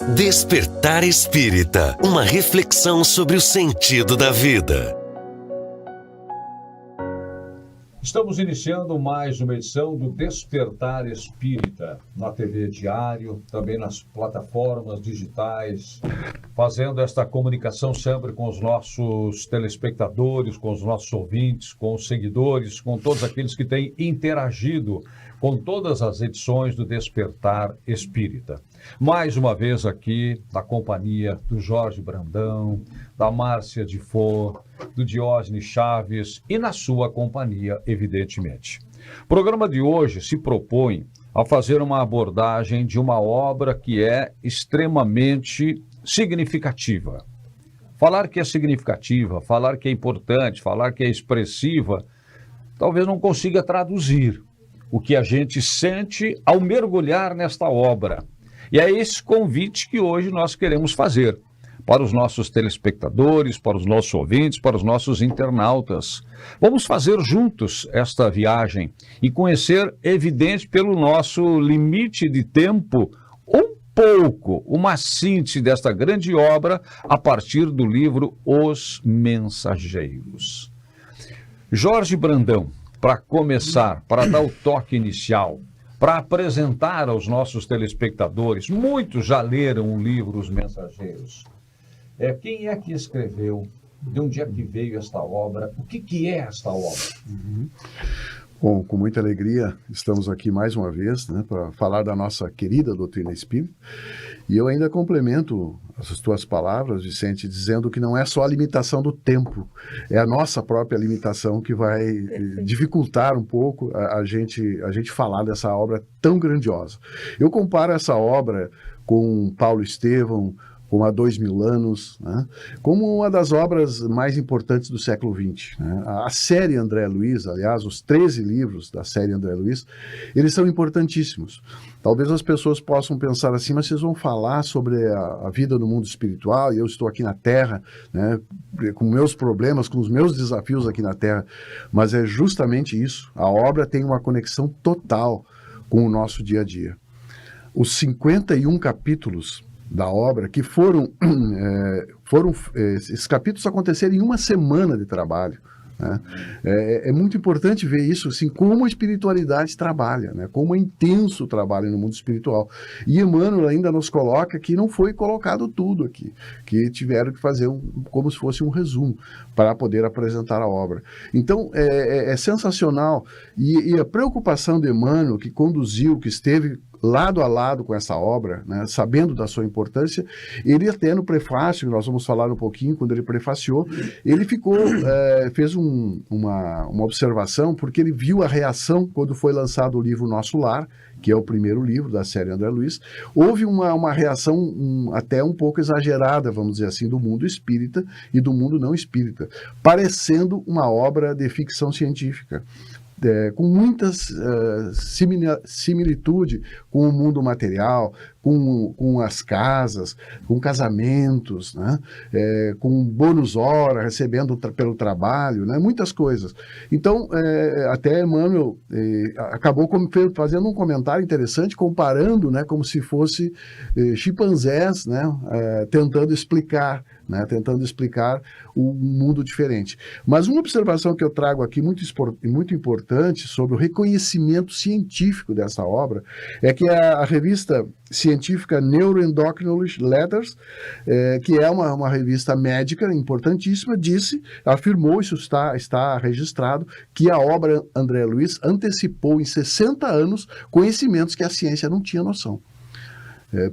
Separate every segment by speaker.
Speaker 1: Despertar Espírita, uma reflexão sobre o sentido da vida.
Speaker 2: Estamos iniciando mais uma edição do Despertar Espírita, na TV Diário, também nas plataformas digitais, fazendo esta comunicação sempre com os nossos telespectadores, com os nossos ouvintes, com os seguidores, com todos aqueles que têm interagido com todas as edições do Despertar Espírita. Mais uma vez aqui, na companhia do Jorge Brandão, da Márcia de For, do Diógenes Chaves e na sua companhia, evidentemente. O programa de hoje se propõe a fazer uma abordagem de uma obra que é extremamente significativa. Falar que é significativa, falar que é importante, falar que é expressiva, talvez não consiga traduzir o que a gente sente ao mergulhar nesta obra. E é esse convite que hoje nós queremos fazer para os nossos telespectadores, para os nossos ouvintes, para os nossos internautas. Vamos fazer juntos esta viagem e conhecer, evidente, pelo nosso limite de tempo, uma síntese desta grande obra a partir do livro Os Mensageiros. Jorge Brandão, para começar, para dar o toque inicial, para apresentar aos nossos telespectadores, muitos já leram o livro Os Mensageiros. Quem é que escreveu? De onde é que veio esta obra? O que é esta obra?
Speaker 3: Bom, com muita alegria estamos aqui mais uma vez, né, para falar da nossa querida doutrina espírita. E eu ainda complemento as tuas palavras, Vicente, dizendo que não é só a limitação do tempo, é a nossa própria limitação que vai dificultar um pouco a gente falar dessa obra tão grandiosa. Eu comparo essa obra com Paulo Estevão, com Há 2000 anos, né, como uma das obras mais importantes do século XX. Né? A série André Luiz, aliás, os 13 livros da série André Luiz, eles são importantíssimos. Talvez as pessoas possam pensar assim, mas vocês vão falar sobre a vida no mundo espiritual, e eu estou aqui na Terra, né, com meus problemas, com os meus desafios aqui na Terra, mas é justamente isso. A obra tem uma conexão total com o nosso dia a dia. Os 51 capítulos da obra, que esses capítulos aconteceram em uma semana de trabalho. Né? É muito importante ver isso, assim, como a espiritualidade trabalha, né? Como é intenso o trabalho no mundo espiritual. E Emmanuel ainda nos coloca que não foi colocado tudo aqui, que tiveram que fazer como se fosse um resumo para poder apresentar a obra. Então, é sensacional. E a preocupação de Emmanuel, que conduziu, que esteve lado a lado com essa obra, né, sabendo da sua importância, ele até no prefácio, nós vamos falar um pouquinho, quando ele prefaciou, ele fez uma observação, porque ele viu a reação quando foi lançado o livro Nosso Lar, que é o primeiro livro da série André Luiz. Houve uma reação até um pouco exagerada, vamos dizer assim, do mundo espírita e do mundo não espírita, parecendo uma obra de ficção científica. Com muitas similitude com o mundo material, com as casas, com casamentos, né? Com bônus hora, recebendo pelo trabalho, né? Muitas coisas. Então, até Emmanuel acabou fazendo um comentário interessante, comparando, né, como se fosse chimpanzés, né, tentando explicar um mundo diferente. Mas uma observação que eu trago aqui muito importante sobre o reconhecimento científico dessa obra é que a revista científica Neuroendocrinology Letters, que é uma revista médica importantíssima, afirmou, isso está registrado, que a obra André Luiz antecipou em 60 anos conhecimentos que a ciência não tinha noção.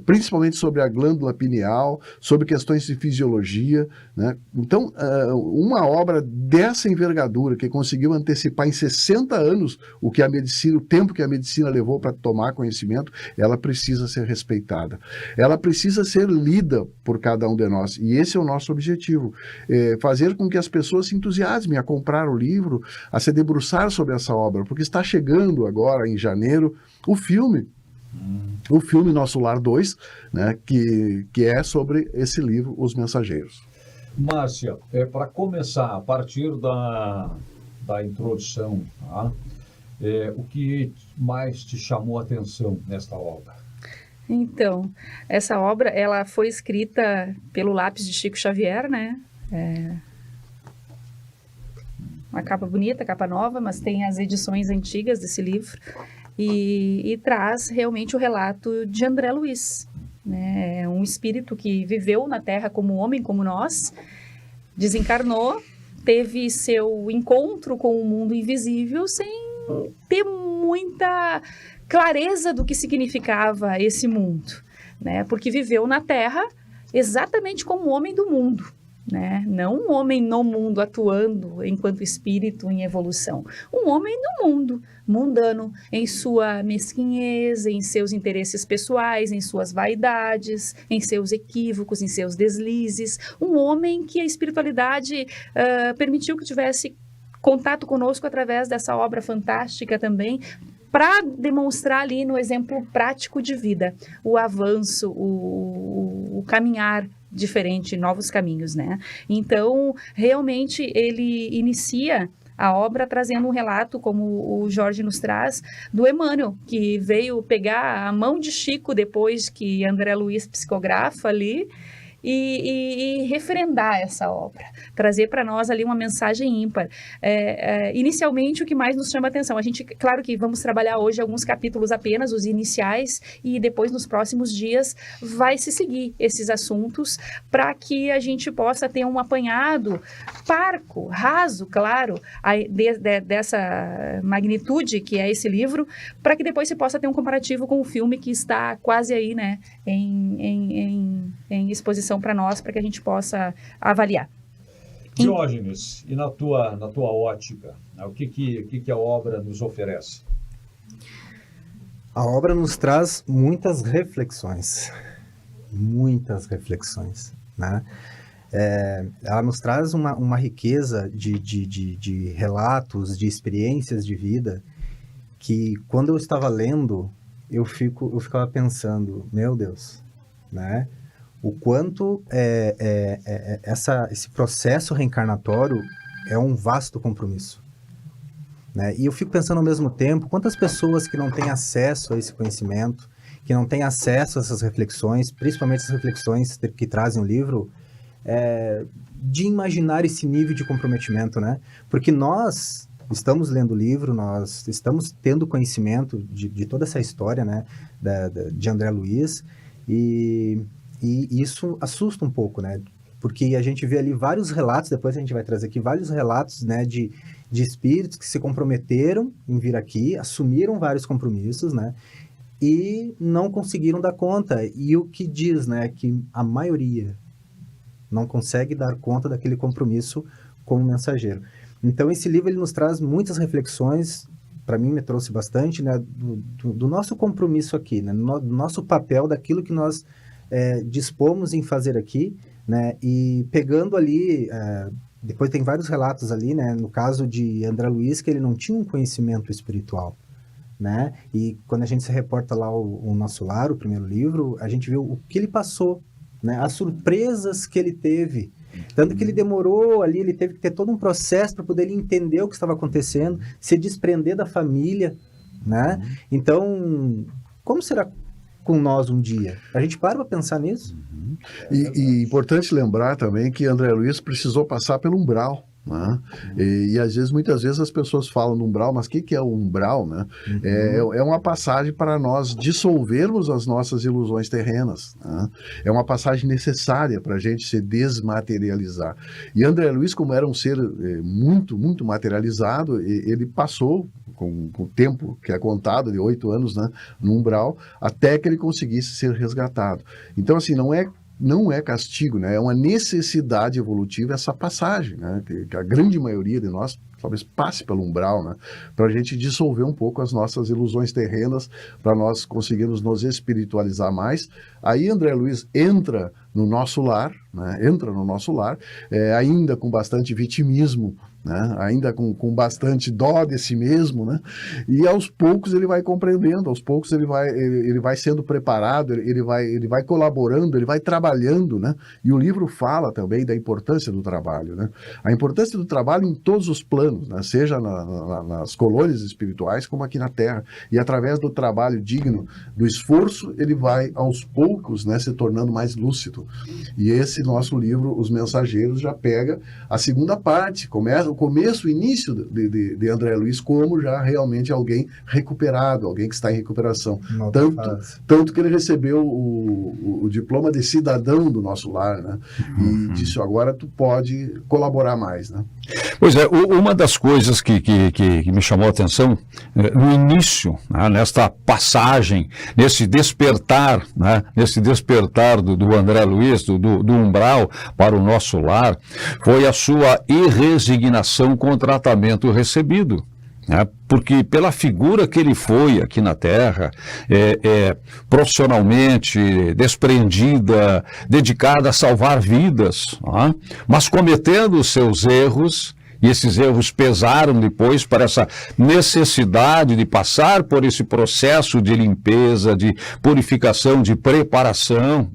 Speaker 3: Principalmente sobre a glândula pineal, sobre questões de fisiologia, né? Então, uma obra dessa envergadura, que conseguiu antecipar em 60 anos o tempo que a medicina levou para tomar conhecimento, ela precisa ser respeitada. Ela precisa ser lida por cada um de nós, e esse é o nosso objetivo, fazer com que as pessoas se entusiasmem a comprar o livro, a se debruçar sobre essa obra, porque está chegando agora, em janeiro, o filme Nosso Lar 2, né, que é sobre esse livro, Os Mensageiros.
Speaker 2: Márcia, para começar, a partir da introdução, tá? O que mais te chamou a atenção nesta obra?
Speaker 4: Então, essa obra, ela foi escrita pelo lápis de Chico Xavier, né? Uma capa bonita, capa nova, mas tem as edições antigas desse livro e traz realmente o relato de André Luiz, né? É um espírito que viveu na Terra como homem, como nós, desencarnou, teve seu encontro com o mundo invisível sem ter muita clareza do que significava esse mundo, né? Porque viveu na Terra exatamente como homem do mundo, né? Não um homem no mundo atuando enquanto espírito em evolução, um homem no mundo, mundano, em sua mesquinhez, em seus interesses pessoais, em suas vaidades, em seus equívocos, em seus deslizes, um homem que a espiritualidade permitiu que tivesse contato conosco através dessa obra fantástica também, para demonstrar ali no exemplo prático de vida, o avanço, o caminhar diferente, novos caminhos, né? Então, realmente, ele inicia a obra trazendo um relato, como o Jorge nos traz, do Emmanuel, que veio pegar a mão de Chico depois que André Luiz psicografa ali, e referendar essa obra, trazer para nós ali uma mensagem ímpar. Inicialmente, o que mais nos chama a atenção, a gente, claro que vamos trabalhar hoje alguns capítulos apenas, os iniciais, e depois nos próximos dias vai se seguir esses assuntos para que a gente possa ter um apanhado parco, raso, claro, dessa magnitude que é esse livro, para que depois se possa ter um comparativo com o filme que está quase aí, né, em exposição para nós, para que a gente possa avaliar.
Speaker 2: Diógenes, e na tua ótica, o que a obra nos oferece?
Speaker 5: A obra nos traz muitas reflexões, né? Ela nos traz uma riqueza de relatos, de experiências de vida, que quando eu estava lendo, eu ficava pensando, meu Deus, né? O quanto esse processo reencarnatório é um vasto compromisso, né? E eu fico pensando ao mesmo tempo, quantas pessoas que não têm acesso a esse conhecimento, que não têm acesso a essas reflexões, principalmente as reflexões que trazem o livro, de imaginar esse nível de comprometimento, né? Porque nós estamos lendo o livro, nós estamos tendo conhecimento de toda essa história, né, de André Luiz, e isso assusta um pouco, né? Porque a gente vê ali vários relatos, depois a gente vai trazer aqui vários relatos, né, de espíritos que se comprometeram em vir aqui, assumiram vários compromissos, né, e não conseguiram dar conta. E o que diz, né, que a maioria não consegue dar conta daquele compromisso como mensageiro. Então, esse livro ele nos traz muitas reflexões, para mim me trouxe bastante, né, do nosso compromisso aqui, né, do nosso papel, daquilo que nós dispomos em fazer aqui, né, e pegando ali, depois tem vários relatos ali, né, no caso de André Luiz, que ele não tinha um conhecimento espiritual, né, e quando a gente se reporta lá o Nosso Lar, o primeiro livro, a gente vê o que ele passou, né, as surpresas que ele teve, tanto que ele demorou ali, ele teve que ter todo um processo para poder entender o que estava acontecendo, se desprender da família, né? Então, como será com nós um dia? A gente para pensar nisso?
Speaker 3: E importante lembrar também que André Luiz precisou passar pelo umbral, né? E às vezes, muitas vezes as pessoas falam do umbral, mas o que é o umbral, né? É uma passagem para nós dissolvermos as nossas ilusões terrenas, né? É uma passagem necessária para a gente se desmaterializar. E André Luiz, como era um ser muito, muito materializado, ele passou com o tempo que é contado, de 8 anos, né, no umbral, até que ele conseguisse ser resgatado. Então, assim, não é castigo, né? É uma necessidade evolutiva essa passagem, né? Que a grande maioria de nós talvez passe pelo umbral, né? Para a gente dissolver um pouco as nossas ilusões terrenas, para nós conseguirmos nos espiritualizar mais. Aí André Luiz entra no nosso lar, né? Entra no nosso lar, ainda com bastante vitimismo, né? Ainda com bastante dó de si mesmo, né? E aos poucos ele vai compreendendo, aos poucos ele vai sendo preparado, ele vai colaborando, ele vai trabalhando, né? E o livro fala também da importância do trabalho, né? A importância do trabalho em todos os planos, né? Seja nas colônias espirituais como aqui na Terra. E através do trabalho digno, do esforço, ele vai aos poucos, né, se tornando mais lúcido. E esse nosso livro, Os Mensageiros, já pega a segunda parte, o começo, o início de André Luiz como já realmente alguém recuperado, alguém que está em recuperação. Tanto que ele recebeu o diploma de cidadão do nosso lar, né? E disse, agora tu pode colaborar mais, né?
Speaker 6: Pois é, uma das coisas que me chamou a atenção no início, né, nesta passagem, nesse despertar, né, do André Luiz, do umbral para o nosso lar, foi a sua irresignação com o tratamento recebido. Porque pela figura que ele foi aqui na Terra, profissionalmente despreendida, dedicada a salvar vidas, mas cometendo os seus erros, e esses erros pesaram depois para essa necessidade de passar por esse processo de limpeza, de purificação, de preparação.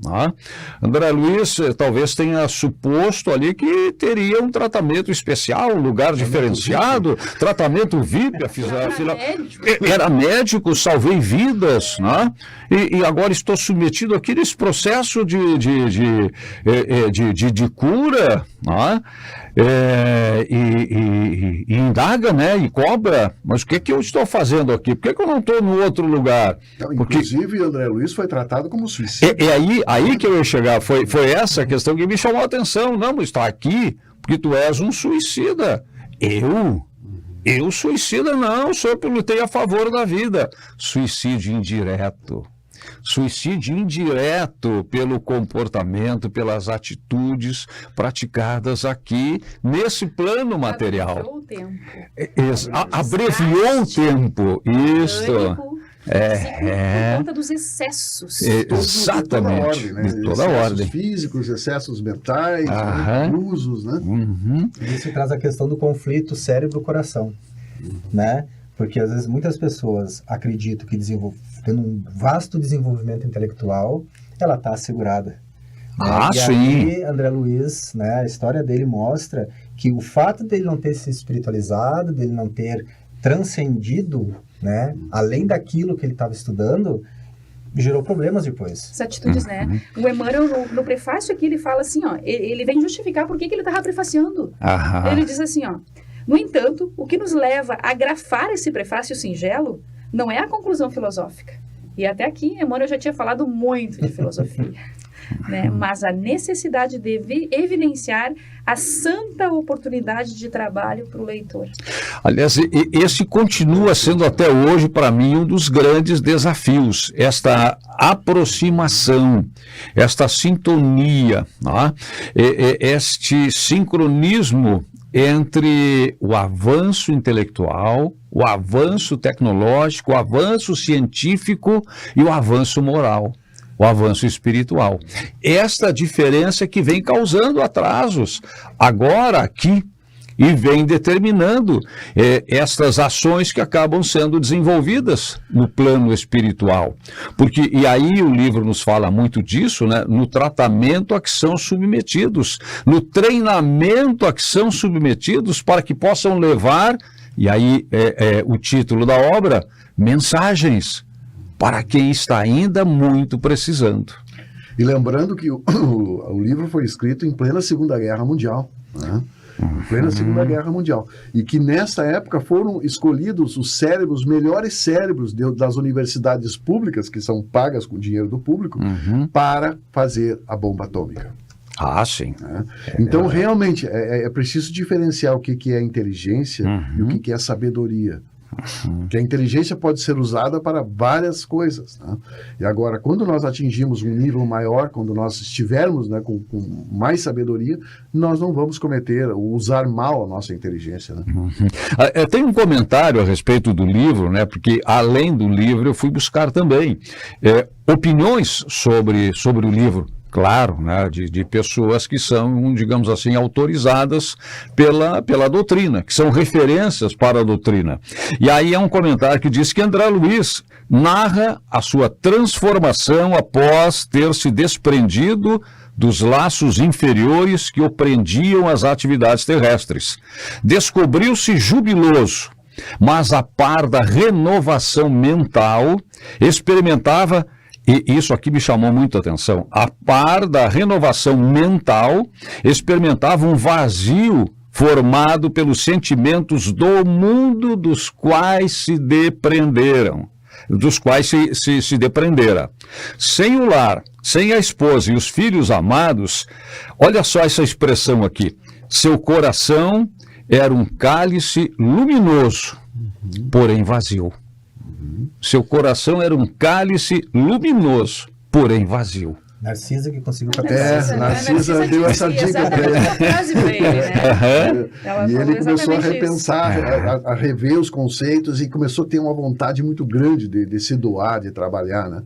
Speaker 6: André Luiz talvez tenha suposto ali que teria um tratamento especial, um lugar diferenciado, tratamento VIP. Era médico, salvei vidas, e agora estou submetido aqui nesse processo de cura, e indaga, né, e cobra, mas o que eu estou fazendo aqui? Por que eu não estou no outro lugar?
Speaker 3: Não, inclusive, André Luiz foi tratado como suicida.
Speaker 6: Aí que eu ia chegar, foi essa questão que me chamou a atenção. Não, está aqui porque tu és um suicida. Eu suicida não, sou eu que lutei a favor da vida. Suicídio indireto. Suicídio indireto pelo comportamento, pelas atitudes praticadas aqui nesse plano material.
Speaker 4: Abreviou o tempo.
Speaker 6: Abreviou o tempo. Isso.
Speaker 4: Por conta dos excessos.
Speaker 6: Exatamente. De toda a ordem.
Speaker 3: Excessos físicos, excessos mentais, usos, né?
Speaker 5: Isso traz a questão do conflito cérebro-coração, né? Porque às vezes muitas pessoas acreditam que tendo um vasto desenvolvimento intelectual, ela está assegurada. E
Speaker 6: sim.
Speaker 5: aí, André Luiz, né, a história dele mostra que o fato dele não ter se espiritualizado, dele não ter transcendido, né, além daquilo que ele estava estudando, gerou problemas depois.
Speaker 4: As atitudes, né? O Emmanuel, no prefácio aqui, ele fala assim, ele vem justificar por que ele estava prefaciando. Ele diz assim, no entanto, o que nos leva a grafar esse prefácio singelo não é a conclusão filosófica. E até aqui, Emmanuel já tinha falado muito de filosofia. Né? Mas a necessidade de evidenciar a santa oportunidade de trabalho para o leitor.
Speaker 6: Aliás, esse continua sendo até hoje, para mim, um dos grandes desafios, esta aproximação, esta sintonia, este sincronismo entre o avanço intelectual, o avanço tecnológico, o avanço científico e o avanço moral, o avanço espiritual. Esta diferença que vem causando atrasos agora aqui e vem determinando estas ações que acabam sendo desenvolvidas no plano espiritual. E aí o livro nos fala muito disso, né? No tratamento a que são submetidos, no treinamento a que são submetidos para que possam levar, e aí o título da obra, mensagens para quem está ainda muito precisando.
Speaker 3: E lembrando que o livro foi escrito em plena Segunda Guerra Mundial, né? Em plena Segunda Guerra Mundial. E que nessa época foram escolhidos os melhores cérebros das universidades públicas, que são pagas com dinheiro do público, para fazer a bomba atômica.
Speaker 6: Sim.
Speaker 3: Então, realmente, é preciso diferenciar o que é inteligência e o que é sabedoria. Que a inteligência pode ser usada para várias coisas, né? E agora, quando nós atingimos um nível maior, quando nós estivermos, né, com mais sabedoria, nós não vamos cometer ou usar mal a nossa inteligência, né?
Speaker 6: Tem um comentário a respeito do livro, né? Porque além do livro eu fui buscar também opiniões sobre o livro claro, né, de pessoas que são, digamos assim, autorizadas pela doutrina, que são referências para a doutrina. E aí é um comentário que diz que André Luiz narra a sua transformação após ter se desprendido dos laços inferiores que o prendiam às atividades terrestres. Descobriu-se jubiloso, mas a par da renovação mental, experimentava, e isso aqui me chamou muito a atenção, a par da renovação mental, experimentava um vazio formado pelos sentimentos do mundo dos quais se depreenderam. Se depreendera. Sem o lar, sem a esposa e os filhos amados, olha só essa expressão aqui. Seu coração era um cálice luminoso, porém vazio. Seu coração era um cálice luminoso, porém vazio.
Speaker 5: Narcisa que conseguiu
Speaker 3: Narcisa deu essa dica para ele. E ele começou a repensar, a rever os conceitos e começou a ter uma vontade muito grande de se doar, de trabalhar, né?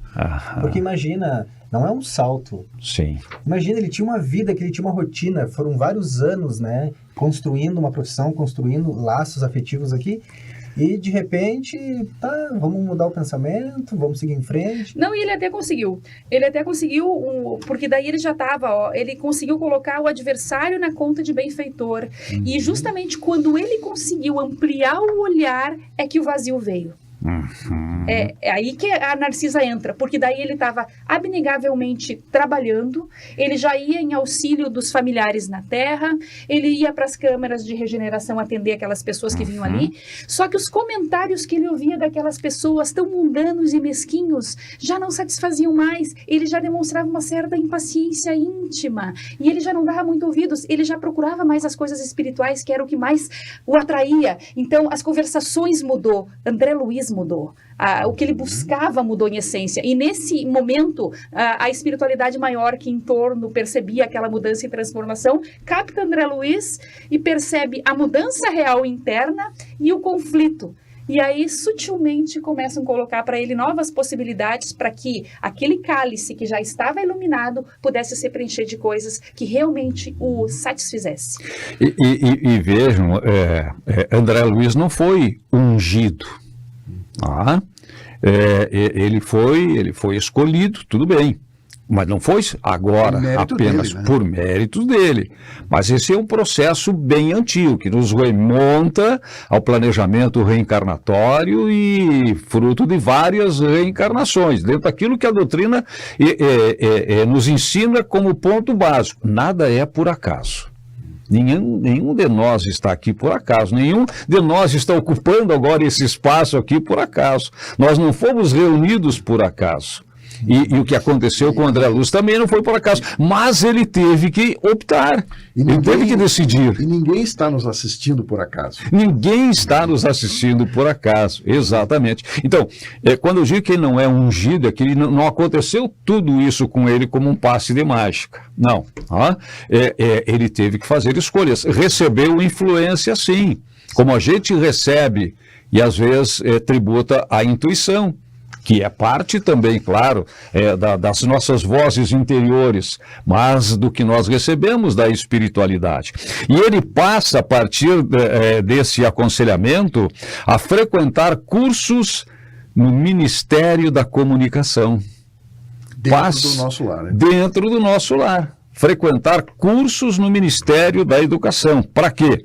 Speaker 5: Porque imagina, não é um salto.
Speaker 6: Sim.
Speaker 5: Imagina, ele tinha uma vida, que ele tinha uma rotina, foram vários anos, né? Construindo uma profissão, construindo laços afetivos aqui. E, de repente, vamos mudar o pensamento, vamos seguir em frente.
Speaker 4: Não, e ele até conseguiu. Ele até conseguiu, porque daí ele já estava, ele conseguiu colocar o adversário na conta de benfeitor. E justamente quando ele conseguiu ampliar o olhar, é que o vazio veio. É aí que a Narcisa entra, porque daí ele estava abnegavelmente trabalhando, ele já ia em auxílio dos familiares na terra, ele ia para as câmaras de regeneração atender aquelas pessoas que vinham ali, só que os comentários que ele ouvia daquelas pessoas tão mundanos e mesquinhos já não satisfaziam mais, ele já demonstrava uma certa impaciência íntima, e ele já não dava muito ouvidos, ele já procurava mais as coisas espirituais, que era o que mais o atraía. Então as conversações mudou, André Luiz mudou. O que ele buscava mudou em essência. E nesse momento, a espiritualidade maior que em torno percebia aquela mudança e transformação, capta André Luiz e percebe a mudança real interna e o conflito. E aí, sutilmente, começam a colocar para ele novas possibilidades para que aquele cálice que já estava iluminado pudesse se preencher de coisas que realmente o satisfizesse.
Speaker 6: E vejam, André Luiz não foi ungido. Ele foi escolhido, tudo bem, mas não foi agora apenas dele, né? Por méritos dele. Mas esse é um processo bem antigo, que nos remonta ao planejamento reencarnatório e fruto de várias reencarnações, dentro daquilo que a doutrina nos ensina como ponto básico. Nada é por acaso. Nenhum de nós está aqui por acaso, nenhum de nós está ocupando agora esse espaço aqui por acaso. Nós não fomos reunidos por acaso. E o que aconteceu com o André Luiz também não foi por acaso, mas ele teve que optar, ele teve que decidir.
Speaker 3: E ninguém está nos assistindo por acaso.
Speaker 6: Ninguém está nos assistindo por acaso, exatamente. Então, quando eu digo que ele não é ungido, é que não aconteceu tudo isso com ele como um passe de mágica. Não. Ele teve que fazer escolhas. Recebeu influência, sim, como a gente recebe e às vezes tributa à intuição, que é parte também, claro, das nossas vozes interiores, mas do que nós recebemos da espiritualidade. E ele passa, a partir desse aconselhamento, a frequentar cursos no Ministério da Comunicação.
Speaker 3: Dentro do nosso lar, né?
Speaker 6: Dentro do nosso lar. Frequentar cursos no Ministério da Educação. Para quê?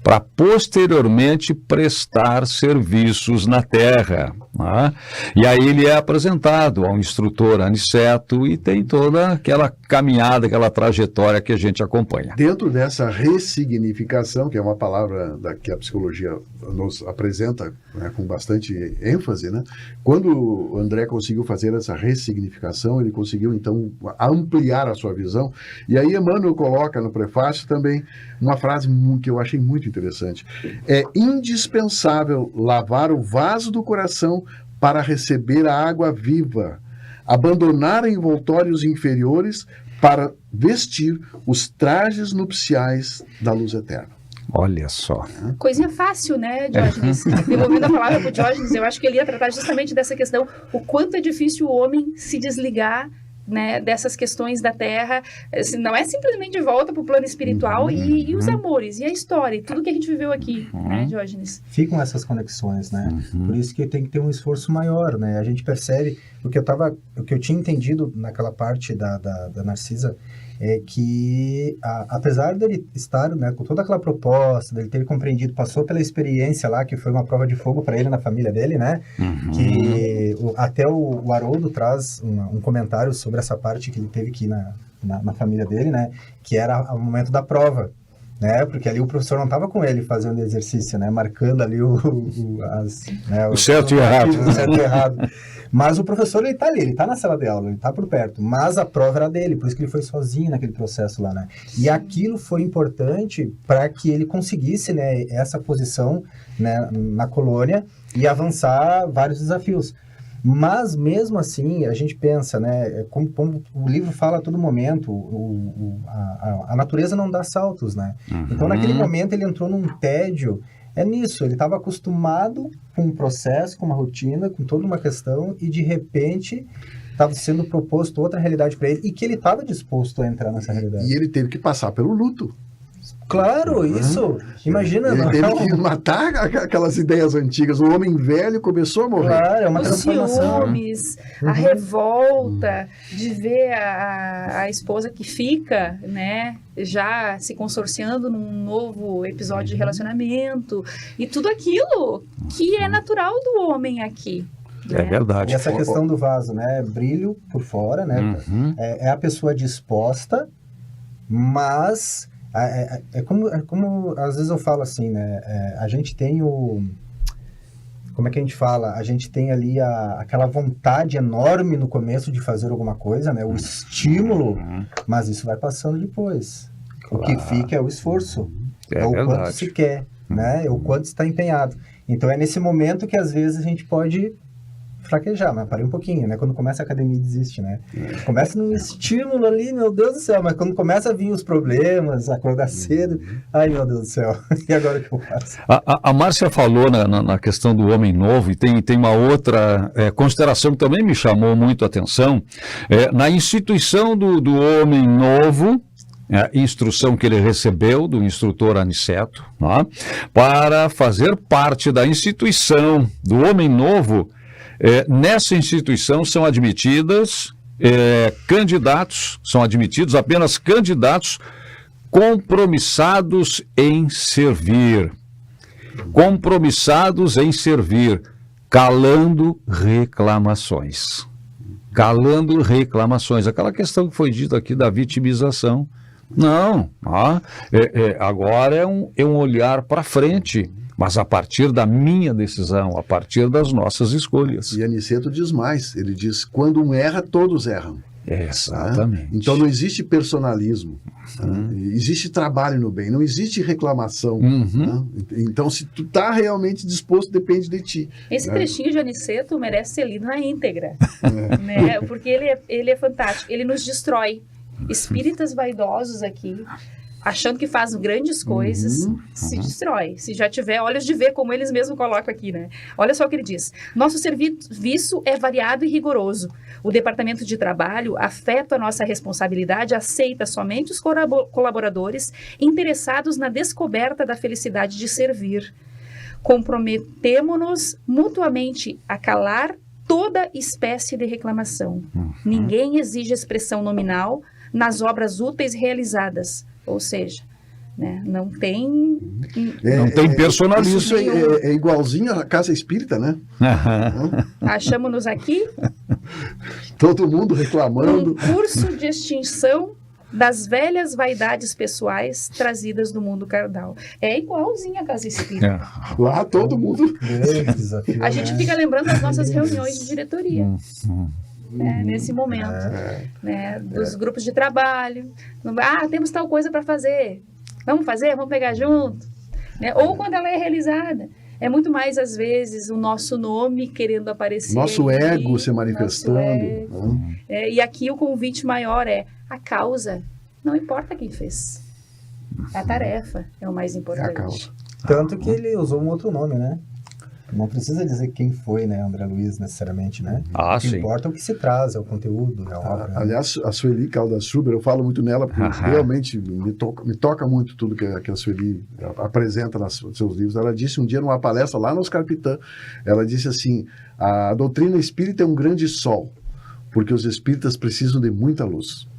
Speaker 6: Para posteriormente prestar serviços na Terra. Né? E aí ele é apresentado ao instrutor Aniceto e tem toda aquela caminhada, aquela trajetória que a gente acompanha.
Speaker 3: Dentro dessa ressignificação, que é uma palavra que a psicologia nos apresenta, né, com bastante ênfase, né? Quando o André conseguiu fazer essa ressignificação, ele conseguiu então ampliar a sua visão. E aí Emmanuel coloca no prefácio também uma frase que eu achei muito interessante. É indispensável lavar o vaso do coração para receber a água viva, abandonar envoltórios inferiores para vestir os trajes nupciais da luz eterna.
Speaker 6: Olha só.
Speaker 4: Coisinha fácil, né, Diógenes? Devolvendo a palavra para o Diógenes, eu acho que ele ia tratar justamente dessa questão, o quanto é difícil o homem se desligar né, dessas questões da Terra, assim, não é simplesmente de volta para o plano espiritual e os amores, e a história, e tudo que a gente viveu aqui, né, Diógenes?
Speaker 5: Ficam essas conexões, né? Por isso que tem que ter um esforço maior, né? A gente percebe, o que eu tinha entendido naquela parte da Narcisa, é que, apesar dele estar, né, com toda aquela proposta, dele ter compreendido, passou pela experiência lá, que foi uma prova de fogo para ele na família dele, né? Que até o Haroldo traz um comentário sobre essa parte que ele teve aqui na família dele, né? Que era o momento da prova, né? Porque ali o professor não estava com ele fazendo exercício, né? Marcando ali o
Speaker 6: certo e errado.
Speaker 5: O certo e errado. Mas o professor, ele tá ali, ele tá na sala de aula, ele tá por perto, mas a prova era dele, por isso que ele foi sozinho naquele processo lá, né? E aquilo foi importante para que ele conseguisse, né, essa posição, né, na colônia e avançar vários desafios. Mas, mesmo assim, a gente pensa, né, como o livro fala a todo momento, a natureza não dá saltos, né? Então, naquele momento, ele entrou num tédio. É nisso, ele estava acostumado com um processo, com uma rotina, com toda uma questão, e de repente estava sendo proposto outra realidade para ele, e que ele estava disposto a entrar nessa realidade.
Speaker 3: E ele teve que passar pelo luto.
Speaker 5: Claro, isso. Imagina,
Speaker 3: Ele
Speaker 5: não.
Speaker 3: teve que matar aquelas ideias antigas. O homem velho começou a morrer.
Speaker 5: Claro, é uma
Speaker 4: Os
Speaker 5: transformação.
Speaker 4: ciúmes, a revolta de ver a esposa que fica, né, já se consorciando num novo episódio de relacionamento, e tudo aquilo que é natural do homem aqui.
Speaker 6: É verdade.
Speaker 5: E essa questão do vaso, né? Brilho por fora, né? É a pessoa disposta, mas é como às vezes eu falo assim, né? A gente tem como é que a gente fala? A gente tem ali aquela vontade enorme no começo de fazer alguma coisa, né? O estímulo, mas isso vai passando depois. Claro. O que fica é o esforço. É o quanto se quer, né? É o quanto está empenhado. Então é nesse momento que às vezes a gente pode fraquejar, mas parei um pouquinho, né? Quando começa a academia desiste, né? Começa num estímulo ali, meu Deus do céu, mas quando começa a vir os problemas, acordar cedo, ai meu Deus do céu, e agora o que eu faço?
Speaker 6: A Márcia falou na questão do homem novo, e tem uma outra consideração que também me chamou muito a atenção, na instituição do homem novo, a instrução que ele recebeu do instrutor Aniceto, né, para fazer parte da instituição do homem novo. Nessa instituição são admitidos apenas candidatos compromissados em servir, calando reclamações. Aquela questão que foi dita aqui da vitimização. Não, agora é um olhar para frente, mas a partir da minha decisão, a partir das nossas escolhas.
Speaker 3: E Aniceto diz mais, ele diz, quando um erra, todos erram.
Speaker 6: Exatamente.
Speaker 3: Então não existe personalismo, existe trabalho no bem, não existe reclamação. Então se tu está realmente disposto, depende de ti.
Speaker 4: Esse trechinho de Aniceto merece ser lido na íntegra, né? Porque ele é fantástico, ele nos destrói. Espíritas vaidosos aqui, achando que faz grandes coisas, se destrói. Se já tiver olhos de ver, como eles mesmos colocam aqui, né? Olha só o que ele diz. Nosso serviço é variado e rigoroso. O Departamento de Trabalho, afeto a nossa responsabilidade, aceita somente os colaboradores interessados na descoberta da felicidade de servir. Comprometemo-nos mutuamente a calar toda espécie de reclamação. Ninguém exige expressão nominal nas obras úteis realizadas. Ou seja, né, não tem
Speaker 6: personalismo.
Speaker 3: Isso é igualzinho à casa espírita, né?
Speaker 4: Achamos-nos aqui.
Speaker 3: Todo mundo reclamando.
Speaker 4: Um curso de extinção das velhas vaidades pessoais trazidas do mundo carnal. É igualzinho à casa espírita.
Speaker 3: Lá todo mundo.
Speaker 4: A gente fica lembrando das nossas reuniões de diretoria. Nesse momento, né, dos grupos de trabalho. Temos tal coisa para fazer. Vamos fazer? Vamos pegar junto? Né? Ou quando ela é realizada. É muito mais, às vezes, o nosso nome querendo aparecer.
Speaker 3: Nosso ego se manifestando.
Speaker 4: E aqui o convite maior é a causa. Não importa quem fez. A tarefa é o mais importante.
Speaker 3: É a causa.
Speaker 5: Tanto que ele usou um outro nome, né? Não precisa dizer quem foi, né, André Luiz, necessariamente, né?
Speaker 6: Ah,
Speaker 5: o que
Speaker 6: sim.
Speaker 5: importa é o que se traz, é o conteúdo, é a obra.
Speaker 3: Aliás, a Sueli Caldas Schuber, eu falo muito nela, porque realmente me toca muito tudo que a Sueli apresenta nos seus livros. Ela disse um dia numa palestra lá no Oscar Pitã, ela disse assim, a doutrina espírita é um grande sol, porque os espíritas precisam de muita luz.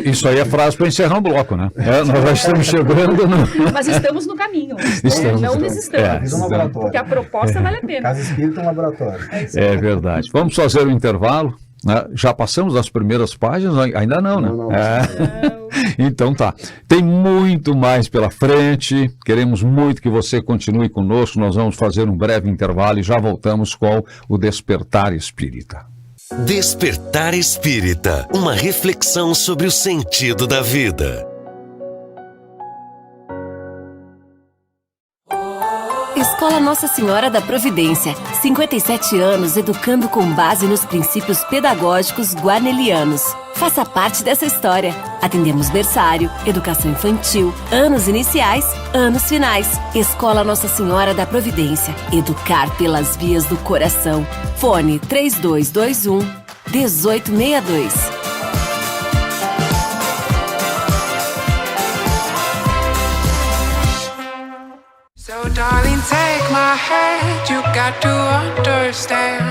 Speaker 6: Isso aí é frase para encerrar um bloco, né? Nós já estamos chegando.
Speaker 4: Mas estamos no caminho.
Speaker 6: Estamos
Speaker 4: Não
Speaker 6: no
Speaker 4: desistamos.
Speaker 5: um laboratório.
Speaker 4: Porque a proposta vale a pena.
Speaker 5: Casa Espírita é um laboratório.
Speaker 6: É verdade. Vamos fazer um intervalo. Né? Já passamos das primeiras páginas? Ainda não, né?
Speaker 3: Não.
Speaker 6: Então tá. Tem muito mais pela frente. Queremos muito que você continue conosco. Nós vamos fazer um breve intervalo e já voltamos com o Despertar Espírita.
Speaker 1: Despertar Espírita, uma reflexão sobre o sentido da vida.
Speaker 7: Escola Nossa Senhora da Providência, 57 anos educando com base nos princípios pedagógicos guarnelianos. Faça parte dessa história. Atendemos berçário, educação infantil, anos iniciais, anos finais. Escola Nossa Senhora da Providência, educar pelas vias do coração. Fone 3221-1862.
Speaker 8: So darling, take my hand, you got to understand,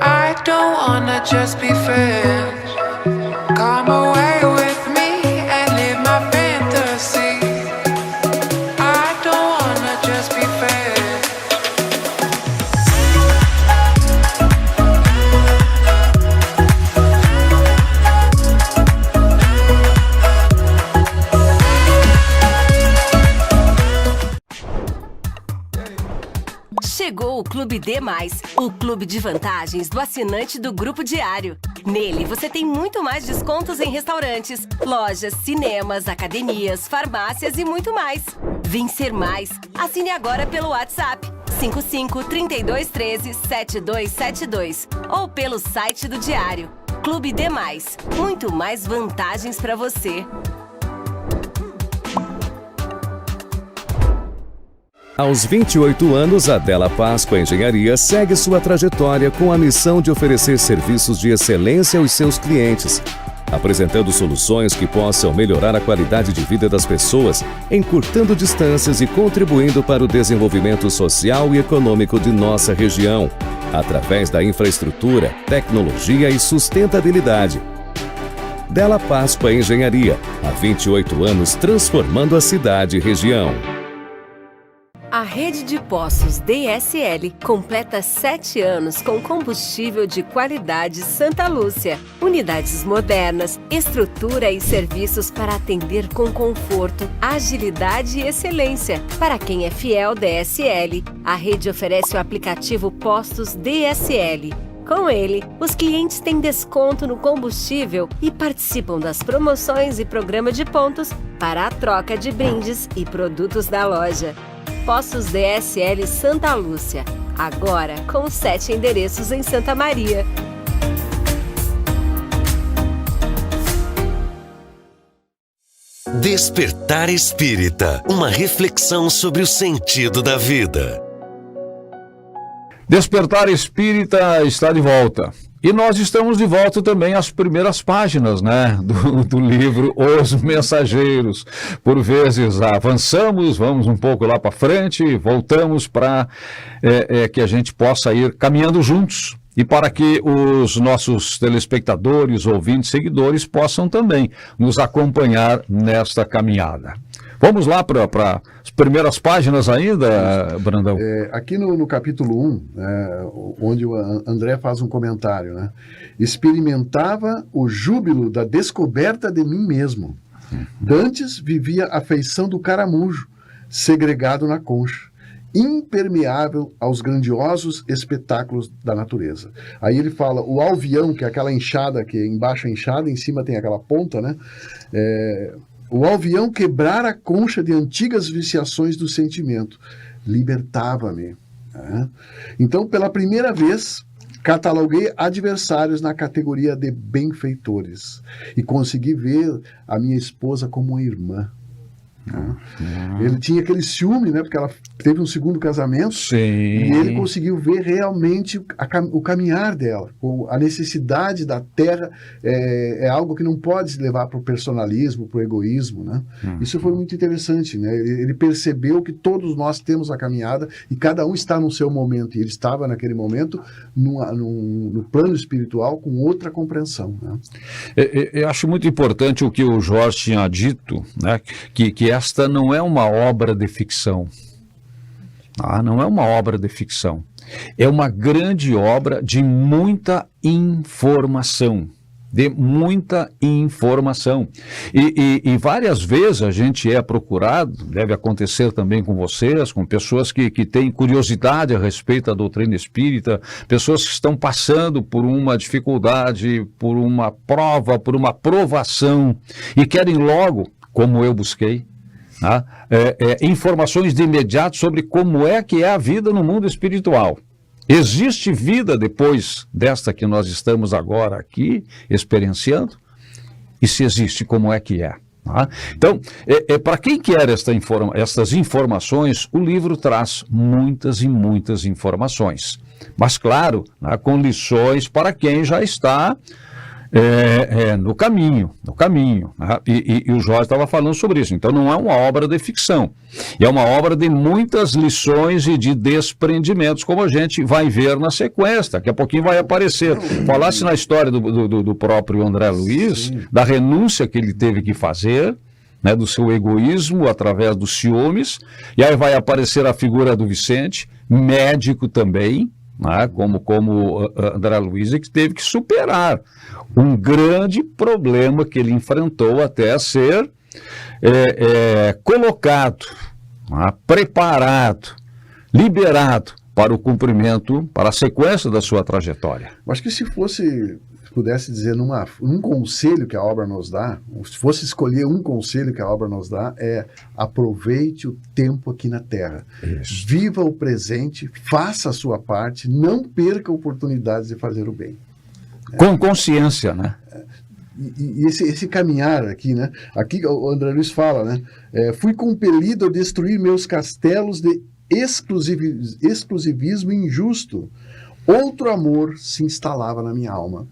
Speaker 8: I don't wanna just be friends. Come away with me and live my fantasy, I don't wanna just be friends.
Speaker 7: Chegou o Clube D+, o clube de vantagens do assinante do Grupo Diário. Nele você tem muito mais descontos em restaurantes, lojas, cinemas, academias, farmácias e muito mais. Vem ser mais. Assine agora pelo WhatsApp 55-3213-7272 ou pelo site do Diário. Clube D+, muito mais vantagens para você.
Speaker 9: Aos 28 anos, a Della Páscoa Engenharia segue sua trajetória com a missão de oferecer serviços de excelência aos seus clientes, apresentando soluções que possam melhorar a qualidade de vida das pessoas, encurtando distâncias e contribuindo para o desenvolvimento social e econômico de nossa região, através da infraestrutura, tecnologia e sustentabilidade. Della Páscoa Engenharia, há 28 anos transformando a cidade e região.
Speaker 7: A rede de postos DSL completa 7 anos com combustível de qualidade Santa Lúcia. Unidades modernas, estrutura e serviços para atender com conforto, agilidade e excelência. Para quem é fiel DSL, a rede oferece o aplicativo Postos DSL. Com ele, os clientes têm desconto no combustível e participam das promoções e programa de pontos para a troca de brindes e produtos da loja. Postos DSL Santa Lúcia, agora com 7 endereços em Santa Maria.
Speaker 1: Despertar Espírita, uma reflexão sobre o sentido da vida.
Speaker 6: Despertar Espírita está de volta. E nós estamos de volta também às primeiras páginas, né, do livro Os Mensageiros. Por vezes avançamos, vamos um pouco lá para frente, voltamos para que a gente possa ir caminhando juntos. E para que os nossos telespectadores, ouvintes, seguidores possam também nos acompanhar nesta caminhada. Vamos lá para as primeiras páginas ainda, Brandão?
Speaker 3: Aqui no capítulo 1, onde o André faz um comentário, né? Experimentava o júbilo da descoberta de mim mesmo. Dantes vivia a feição do caramujo, segregado na concha, impermeável aos grandiosos espetáculos da natureza. Aí ele fala, o alvião, que é aquela enxada, que embaixo é enxada, em cima tem aquela ponta, né? O alvião quebrara a concha de antigas viciações do sentimento. Libertava-me. Né? Então, pela primeira vez, cataloguei adversários na categoria de benfeitores. E consegui ver a minha esposa como uma irmã. Né? Ele tinha aquele ciúme, né? Porque ela teve um segundo casamento.
Speaker 6: Sim.
Speaker 3: E ele conseguiu ver realmente o caminhar dela. A necessidade da terra é algo que não pode se levar para o personalismo, para o egoísmo, né? Isso foi muito interessante, né? Ele percebeu que todos nós temos a caminhada e cada um está no seu momento. E ele estava naquele momento no plano espiritual com outra compreensão, né?
Speaker 6: Eu acho muito importante o que o Jorge tinha dito, né? Que esta não é uma obra de ficção. Não é uma obra de ficção. É uma grande obra de muita informação. De muita informação. E várias vezes a gente é procurado, deve acontecer também com vocês, com pessoas que têm curiosidade a respeito da doutrina espírita, pessoas que estão passando por uma dificuldade, por uma prova, por uma provação, e querem logo, como eu busquei, informações de imediato sobre como é que é a vida no mundo espiritual. Existe vida depois desta que nós estamos agora aqui experienciando? E se existe, como é que é? Então, para quem quer estas informações, o livro traz muitas e muitas informações. Mas, claro, com lições para quem já está no caminho. E o Jorge estava falando sobre isso. Então não é uma obra de ficção, é uma obra de muitas lições e de desprendimentos, como a gente vai ver na sequência. Daqui a pouquinho vai aparecer. Falasse na história do próprio André Luiz, da renúncia que ele teve que fazer, né, do seu egoísmo através dos ciúmes, e aí vai aparecer a figura do Vicente, médico também, né, como André Luiz, que teve que superar um grande problema que ele enfrentou até ser colocado, preparado, liberado para o cumprimento, para a sequência da sua trajetória.
Speaker 3: Eu acho que se pudesse dizer um conselho que a obra nos dá, se fosse escolher um conselho que a obra nos dá, aproveite o tempo aqui na Terra. Isso. Viva o presente, faça a sua parte, não perca oportunidades de fazer o bem.
Speaker 6: Com consciência, né?
Speaker 3: E esse caminhar aqui, né? Aqui o André Luiz fala, né? Fui compelido a destruir meus castelos de exclusivismo injusto. Outro amor se instalava na minha alma.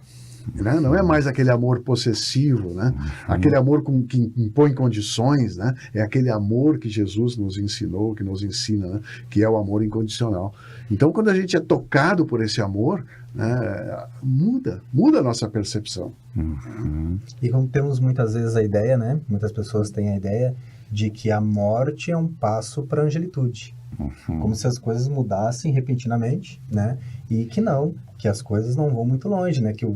Speaker 3: Né? Não é mais aquele amor possessivo, né? Aquele amor que impõe condições, né? É aquele amor que Jesus nos ensinou, que nos ensina, né? Que é o amor incondicional. Então, quando a gente é tocado por esse amor, né? muda a nossa percepção.
Speaker 5: E como temos muitas vezes a ideia, né? Muitas pessoas têm a ideia de que a morte é um passo para a angelitude. Como se as coisas mudassem repentinamente, né? E que não, que as coisas não vão muito longe, né? Que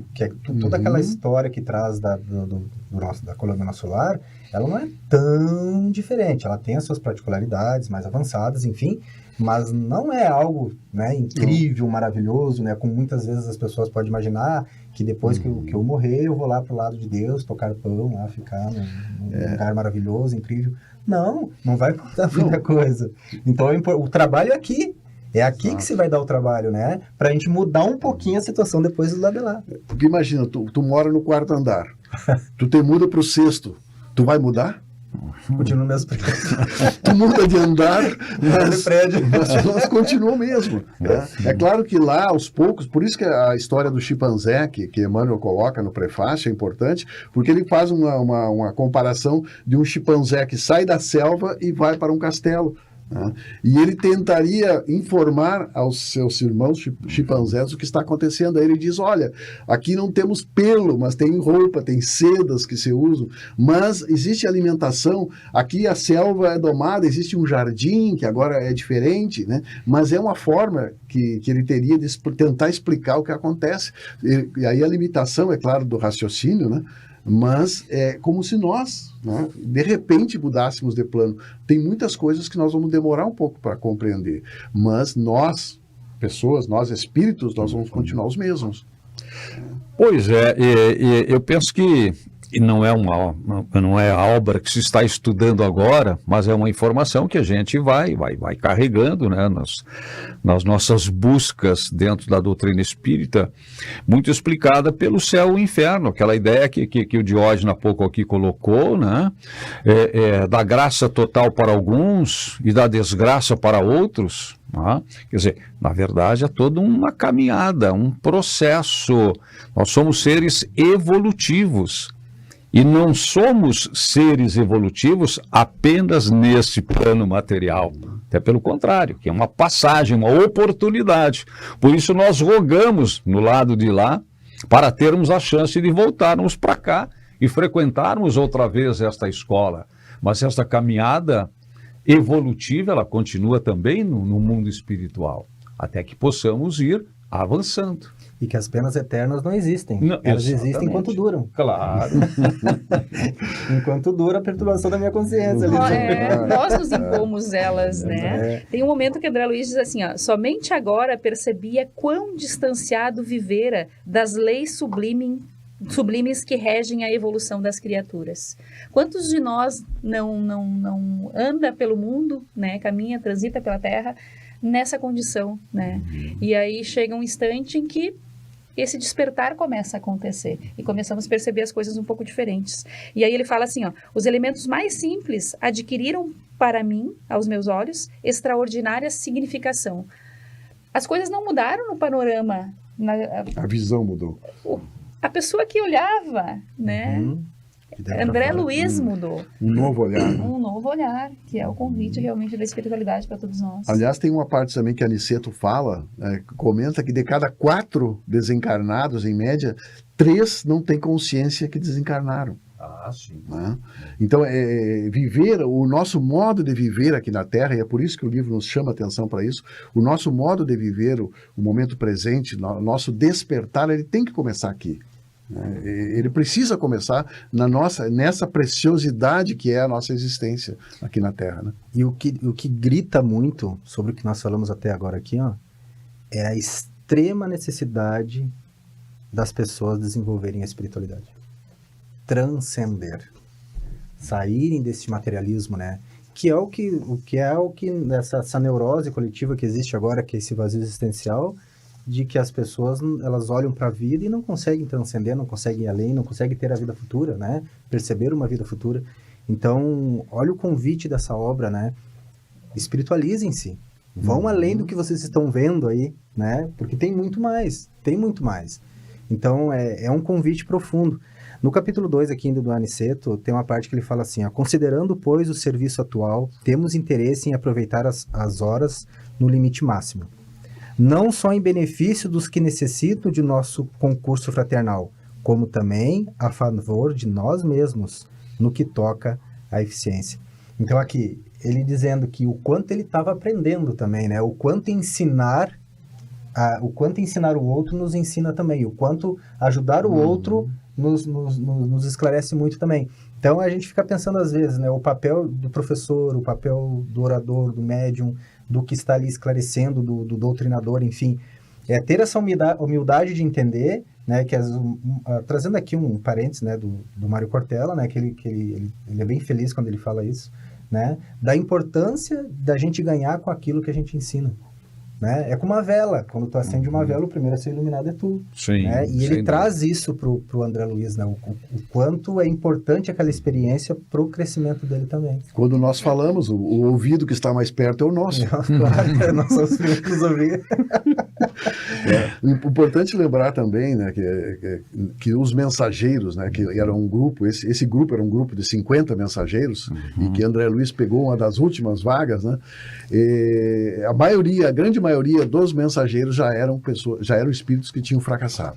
Speaker 5: toda aquela história que traz da colônia solar, ela não é tão diferente. Ela tem as suas particularidades mais avançadas, enfim, mas não é algo, né, incrível, maravilhoso, né? Como muitas vezes as pessoas podem imaginar que depois que eu morrer, eu vou lá para o lado de Deus, tocar pão lá, ficar num lugar maravilhoso, incrível. Não vai mudar muita coisa. Então, o trabalho é aqui. É aqui que se vai dar o trabalho, né? Pra gente mudar um pouquinho a situação depois do lado de lá.
Speaker 3: Porque imagina, tu mora no 4º andar. Tu te muda pro 6º. Tu vai mudar?
Speaker 5: Continua o mesmo prédio.
Speaker 3: Tu muda de andar, mas nós continua o mesmo. Né? É claro que lá, aos poucos, por isso que a história do chimpanzé, que Emmanuel coloca no prefácio, é importante, porque ele faz uma comparação de um chimpanzé que sai da selva e vai para um castelo. Né? E ele tentaria informar aos seus irmãos chimpanzés o que está acontecendo. Aí ele diz, olha, aqui não temos pelo, mas tem roupa, tem sedas que se usam, mas existe alimentação, aqui a selva é domada, existe um jardim que agora é diferente, né? Mas é uma forma que ele teria de tentar explicar o que acontece. E aí a limitação, é claro, do raciocínio, né? Mas é como se nós, né, de repente mudássemos de plano. Tem muitas coisas que nós vamos demorar um pouco para compreender, mas nós, pessoas, nós espíritos, nós vamos continuar os mesmos.
Speaker 6: Pois é, eu penso que e não é a obra que se está estudando agora, mas é uma informação que a gente vai carregando, né, nas nossas buscas dentro da doutrina espírita, muito explicada pelo céu e o inferno, aquela ideia que o Diógenes há pouco aqui colocou, né, da graça total para alguns e da desgraça para outros. Quer dizer, na verdade é toda uma caminhada, um processo. Nós somos seres evolutivos. E não somos seres evolutivos apenas nesse plano material. Até pelo contrário, que é uma passagem, uma oportunidade. Por isso nós rogamos no lado de lá para termos a chance de voltarmos para cá e frequentarmos outra vez esta escola. Mas esta caminhada evolutiva, ela continua também no mundo espiritual, até que possamos ir avançando.
Speaker 5: E que as penas eternas não existem.
Speaker 6: Não,
Speaker 5: elas
Speaker 6: exatamente.
Speaker 5: existem enquanto duram.
Speaker 6: Claro.
Speaker 5: Enquanto dura a perturbação da minha consciência.
Speaker 4: Nós nos impomos elas, né? Tem um momento que André Luiz diz assim, ó, somente agora percebia quão distanciado vivera das leis sublimes que regem a evolução das criaturas. Quantos de nós não anda pelo mundo, né? Caminha, transita pela Terra nessa condição, né? E aí chega um instante em que esse despertar começa a acontecer e começamos a perceber as coisas um pouco diferentes. E aí ele fala assim, ó, os elementos mais simples adquiriram para mim, aos meus olhos, extraordinária significação. As coisas não mudaram no panorama.
Speaker 3: A visão mudou.
Speaker 4: A pessoa que olhava, né? André Luiz mudou.
Speaker 3: Um novo olhar.
Speaker 4: Um novo olhar, que é o convite realmente da espiritualidade para todos nós.
Speaker 3: Aliás, tem uma parte também que Aniceto fala, comenta que de cada 4 desencarnados, em média, 3 não têm consciência que desencarnaram.
Speaker 2: Sim.
Speaker 3: Né? Então, viver, o nosso modo de viver aqui na Terra, e é por isso que o livro nos chama atenção para isso, o nosso modo de viver o momento presente, o nosso despertar, ele tem que começar aqui. Ele precisa começar nessa preciosidade que é a nossa existência aqui na Terra, né?
Speaker 5: E o que grita muito sobre o que nós falamos até agora aqui, ó, é a extrema necessidade das pessoas desenvolverem a espiritualidade. Transcender. Saírem desse materialismo, né? Que é o que essa neurose coletiva que existe agora, que é esse vazio existencial, de que as pessoas, elas olham para a vida e não conseguem transcender, não conseguem ir além, não conseguem ter a vida futura, né? Perceber uma vida futura. Então, olha o convite dessa obra, né? Espiritualizem-se. Vão além do que vocês estão vendo aí, né? Porque tem muito mais, Então, é um convite profundo. No capítulo 2 aqui do Aniceto, tem uma parte que ele fala assim, ó, considerando, pois, o serviço atual, temos interesse em aproveitar as horas no limite máximo. Não só em benefício dos que necessitam de nosso concurso fraternal, como também a favor de nós mesmos, no que toca à eficiência. Então aqui, ele dizendo que o quanto ele estava aprendendo também, né? O quanto ensinar o outro nos ensina também, o quanto ajudar o outro nos esclarece muito também. Então a gente fica pensando às vezes, né? O papel do professor, o papel do orador, do médium, do que está ali esclarecendo, do doutrinador, enfim, é ter essa humildade de entender, né, que trazendo aqui um parênteses, né, do Mário Cortella, né, que ele é bem feliz quando ele fala isso, né, da importância da gente ganhar com aquilo que a gente ensina, né, é como uma vela, quando tu acende uma vela, o primeiro a ser iluminado é tu,
Speaker 6: sim,
Speaker 5: né, e ele traz isso pro André Luiz, né, o quanto é importante aquela experiência pro crescimento dele também.
Speaker 3: Quando nós falamos, o ouvido que está mais perto é o nosso.
Speaker 5: Claro, nós somos os primeiros que nos ouvir.
Speaker 3: Importante lembrar também, né, que os mensageiros, né, que era um grupo, esse grupo era um grupo de 50 mensageiros, e que André Luiz pegou uma das últimas vagas, né, a grande maioria dos mensageiros já eram espíritos que tinham fracassado.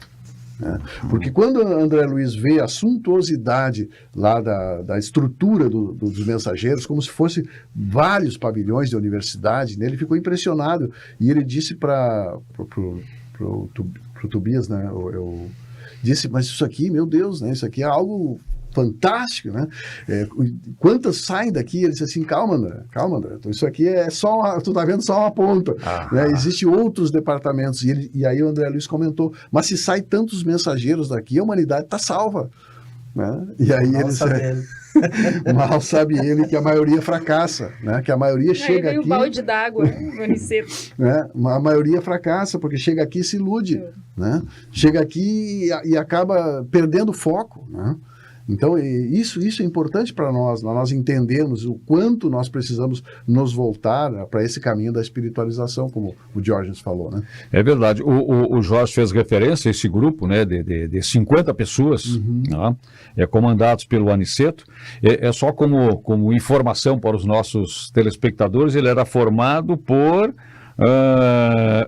Speaker 3: Né? Porque quando André Luiz vê a suntuosidade lá da estrutura dos mensageiros, como se fosse vários pavilhões de universidade, né? Ele ficou impressionado e ele disse para o Tobias, né? Eu disse, mas isso aqui, meu Deus, né? Isso aqui é algo fantástico, né? Quantas saem daqui? Ele disse assim, calma, André. Então, isso aqui é tu tá vendo só uma ponta, né? Existem outros departamentos. E aí o André Luiz comentou, mas se sai tantos mensageiros daqui, a humanidade está salva. né? E aí
Speaker 5: Mal
Speaker 3: eles...
Speaker 5: sabe ele.
Speaker 3: Mal sabe ele que a maioria fracassa, né? Que a maioria chega
Speaker 4: Aí vem
Speaker 3: aqui...
Speaker 4: o balde d'água no Aniceto.
Speaker 3: Né? A maioria fracassa, porque chega aqui e se ilude, né? Chega aqui e acaba perdendo o foco, né? Então, isso é importante para nós entendermos o quanto nós precisamos nos voltar para esse caminho da espiritualização, como o Diógenes falou, né?
Speaker 6: É verdade. O Jorge fez referência a esse grupo, né, de 50 pessoas, né, comandados pelo Aniceto. É só como informação para os nossos telespectadores, ele era formado por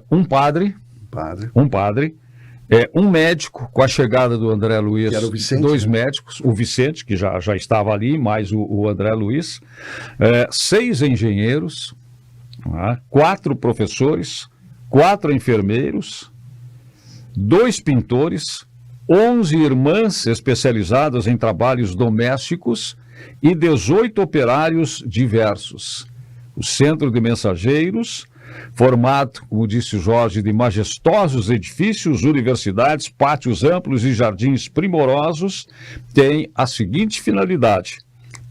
Speaker 6: um padre, um médico, com a chegada do André Luiz,
Speaker 3: que era o Vicente,
Speaker 6: dois
Speaker 3: né?
Speaker 6: médicos, o Vicente, que já estava ali, mais o André Luiz, 6 engenheiros, 4 professores, 4 enfermeiros, 2 pintores, 11 irmãs especializadas em trabalhos domésticos e 18 operários diversos. O centro de mensageiros, formado, como disse Jorge, de majestosos edifícios, universidades, pátios amplos e jardins primorosos, tem a seguinte finalidade: